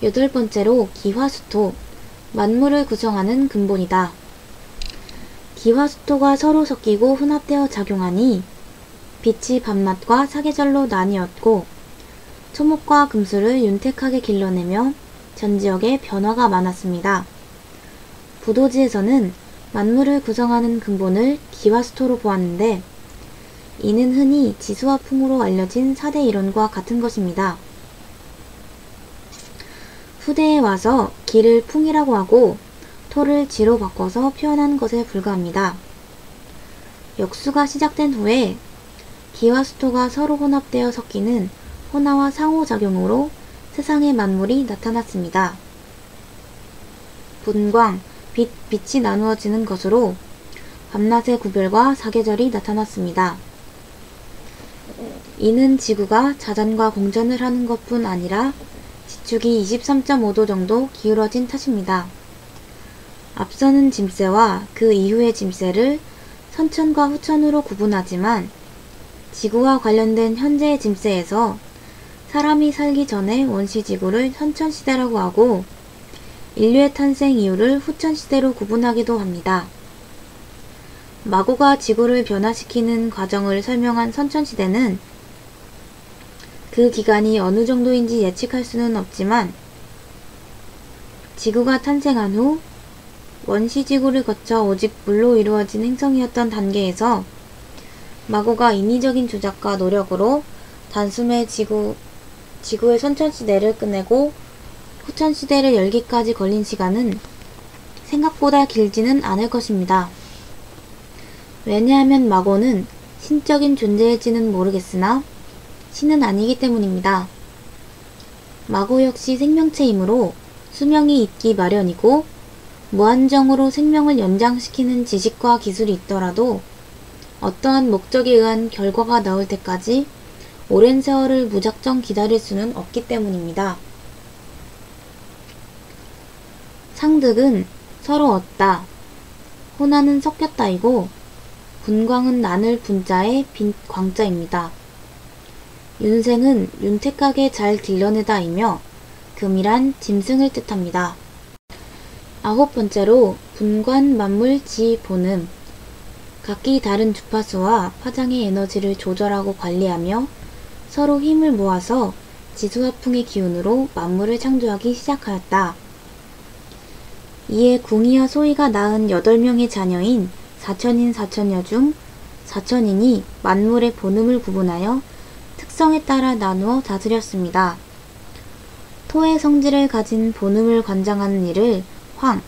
8번째로 기화수토, 만물을 구성하는 근본이다. 기화수토가 서로 섞이고 혼합되어 작용하니 빛이 밤낮과 사계절로 나뉘었고 토목과 금수를 윤택하게 길러내며 전 지역에 변화가 많았습니다. 부도지에서는 만물을 구성하는 근본을 기화수토로 보았는데 이는 흔히 지수화풍으로 알려진 4대 이론과 같은 것입니다. 후대에 와서 기를 풍이라고 하고 토를 지로 바꿔서 표현한 것에 불과합니다. 역수가 시작된 후에 기화수토가 서로 혼합되어 섞이는 혼화와 상호작용으로 세상의 만물이 나타났습니다. 분광, 빛이 나누어지는 것으로 밤낮의 구별과 사계절이 나타났습니다. 이는 지구가 자전과 공전을 하는 것뿐 아니라 지축이 23.5도 정도 기울어진 탓입니다. 앞서는 짐새와 그 이후의 짐새를 선천과 후천으로 구분하지만 지구와 관련된 현재의 짐새에서 사람이 살기 전의 원시지구를 선천시대라고 하고 인류의 탄생 이후를 후천시대로 구분하기도 합니다. 마고가 지구를 변화시키는 과정을 설명한 선천시대는 그 기간이 어느 정도인지 예측할 수는 없지만 지구가 탄생한 후 원시지구를 거쳐 오직 물로 이루어진 행성이었던 단계에서 마고가 인위적인 조작과 노력으로 단숨에 지구의 선천시대를 끝내고 후천시대를 열기까지 걸린 시간은 생각보다 길지는 않을 것입니다. 왜냐하면 마고는 신적인 존재일지는 모르겠으나 신은 아니기 때문입니다. 마고 역시 생명체이므로 수명이 있기 마련이고 무한정으로 생명을 연장시키는 지식과 기술이 있더라도 어떠한 목적에 의한 결과가 나올 때까지 오랜 세월을 무작정 기다릴 수는 없기 때문입니다. 상득은 서로 얻다, 혼화는 섞였다이고 분광은 나눌 분자의 빈 광자입니다. 윤생은 윤택하게 잘 길러내다이며 금이란 짐승을 뜻합니다. 9번째로 분관 만물 지 본음, 각기 다른 주파수와 파장의 에너지를 조절하고 관리하며 서로 힘을 모아서 지수화풍의 기운으로 만물을 창조하기 시작하였다. 이에 궁이와 소이가 낳은 8명의 자녀인 사천인 사천여 중 사천인이 만물의 본음을 구분하여 특성에 따라 나누어 다스렸습니다. 토의 성질을 가진 본음을 관장하는 일을 황,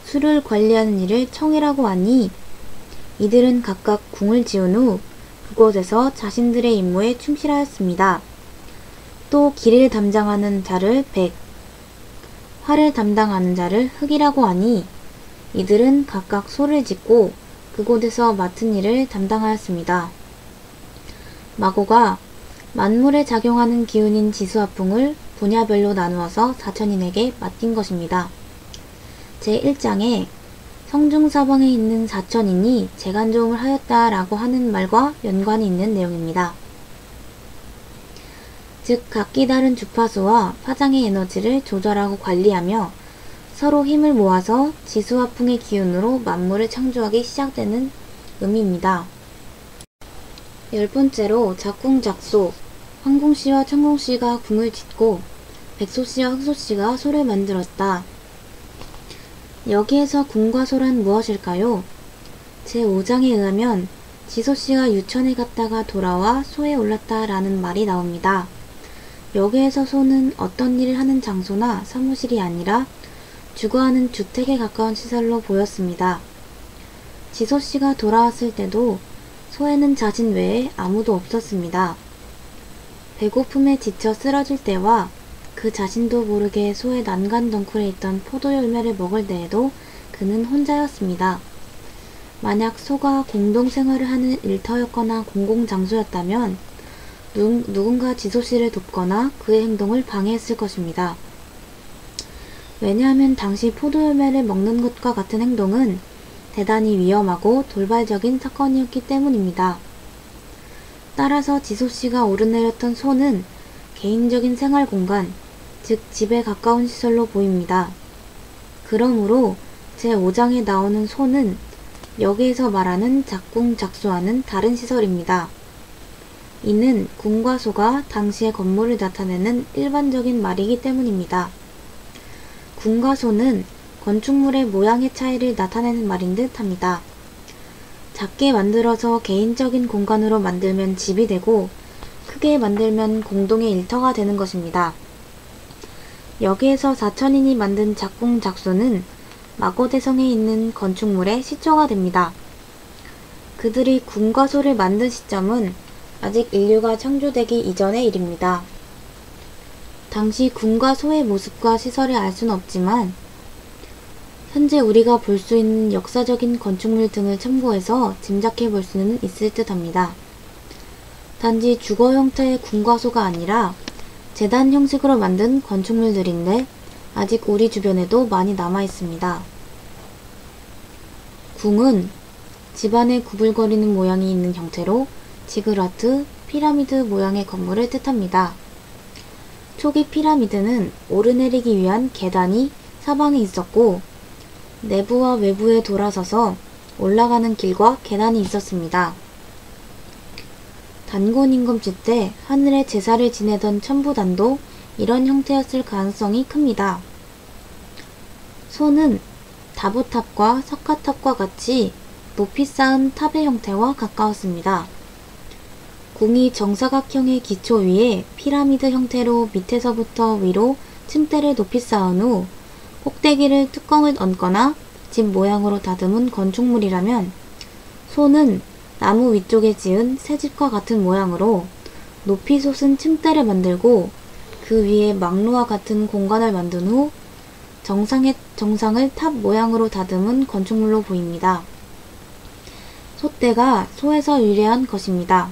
수를 관리하는 일을 청이라고 하니 이들은 각각 궁을 지은 후 그곳에서 자신들의 임무에 충실하였습니다. 또 기를 담당하는 자를 백, 화를 담당하는 자를 흑이라고 하니 이들은 각각 소를 짓고 그곳에서 맡은 일을 담당하였습니다. 마고가 만물에 작용하는 기운인 지수화풍을 분야별로 나누어서 사천인에게 맡긴 것입니다. 제1장에 성중사방에 있는 사천인이 재간조음을 하였다라고 하는 말과 연관이 있는 내용입니다. 즉 각기 다른 주파수와 파장의 에너지를 조절하고 관리하며 서로 힘을 모아서 지수화풍의 기운으로 만물을 창조하기 시작되는 의미입니다. 10번째로 작궁작소, 황궁씨와 천궁씨가 궁을 짓고 백소씨와 흑소씨가 소를 만들었다. 여기에서 궁과 소란 무엇일까요? 제5장에 의하면 지소씨가 유천에 갔다가 돌아와 소에 올랐다 라는 말이 나옵니다. 여기에서 소는 어떤 일을 하는 장소나 사무실이 아니라 주거하는 주택에 가까운 시설로 보였습니다. 지소씨가 돌아왔을 때도 소에는 자신 외에 아무도 없었습니다. 배고픔에 지쳐 쓰러질 때와 그 자신도 모르게 소의 난간 덩굴에 있던 포도 열매를 먹을 때에도 그는 혼자였습니다. 만약 소가 공동생활을 하는 일터였거나 공공장소였다면 누군가 지소씨를 돕거나 그의 행동을 방해했을 것입니다. 왜냐하면 당시 포도 열매를 먹는 것과 같은 행동은 대단히 위험하고 돌발적인 사건이었기 때문입니다. 따라서 지소씨가 오르내렸던 소는 개인적인 생활 공간, 즉 집에 가까운 시설로 보입니다. 그러므로 제5장에 나오는 소는 여기에서 말하는 작궁, 작소와는 다른 시설입니다. 이는 궁과 소가 당시의 건물을 나타내는 일반적인 말이기 때문입니다. 궁과 소는 건축물의 모양의 차이를 나타내는 말인 듯 합니다. 작게 만들어서 개인적인 공간으로 만들면 집이 되고 크게 만들면 공동의 일터가 되는 것입니다. 여기에서 사천인이 만든 작궁, 작소는 마고대성에 있는 건축물의 시초가 됩니다. 그들이 궁과 소를 만든 시점은 아직 인류가 창조되기 이전의 일입니다. 당시 궁과 소의 모습과 시설을 알 수는 없지만 현재 우리가 볼 수 있는 역사적인 건축물 등을 참고해서 짐작해 볼 수는 있을 듯 합니다. 단지 주거 형태의 궁과 소가 아니라 제단 형식으로 만든 건축물들인데 아직 우리 주변에도 많이 남아 있습니다. 궁은 집안에 구불거리는 모양이 있는 형태로 지그라트, 피라미드 모양의 건물을 뜻합니다. 초기 피라미드는 오르내리기 위한 계단이 사방에 있었고 내부와 외부에 돌아서서 올라가는 길과 계단이 있었습니다. 단군 임금치 때 하늘에 제사를 지내던 천부단도 이런 형태였을 가능성이 큽니다. 소는 다보탑과 석가탑과 같이 높이 쌓은 탑의 형태와 가까웠습니다. 궁이 정사각형의 기초 위에 피라미드 형태로 밑에서부터 위로 층대를 높이 쌓은 후 꼭대기를 뚜껑을 얹거나 집 모양으로 다듬은 건축물이라면 소는 나무 위쪽에 지은 새집과 같은 모양으로 높이 솟은 층대를 만들고 그 위에 망루와 같은 공간을 만든 후 정상을 탑 모양으로 다듬은 건축물로 보입니다. 소떼가 소에서 유래한 것입니다.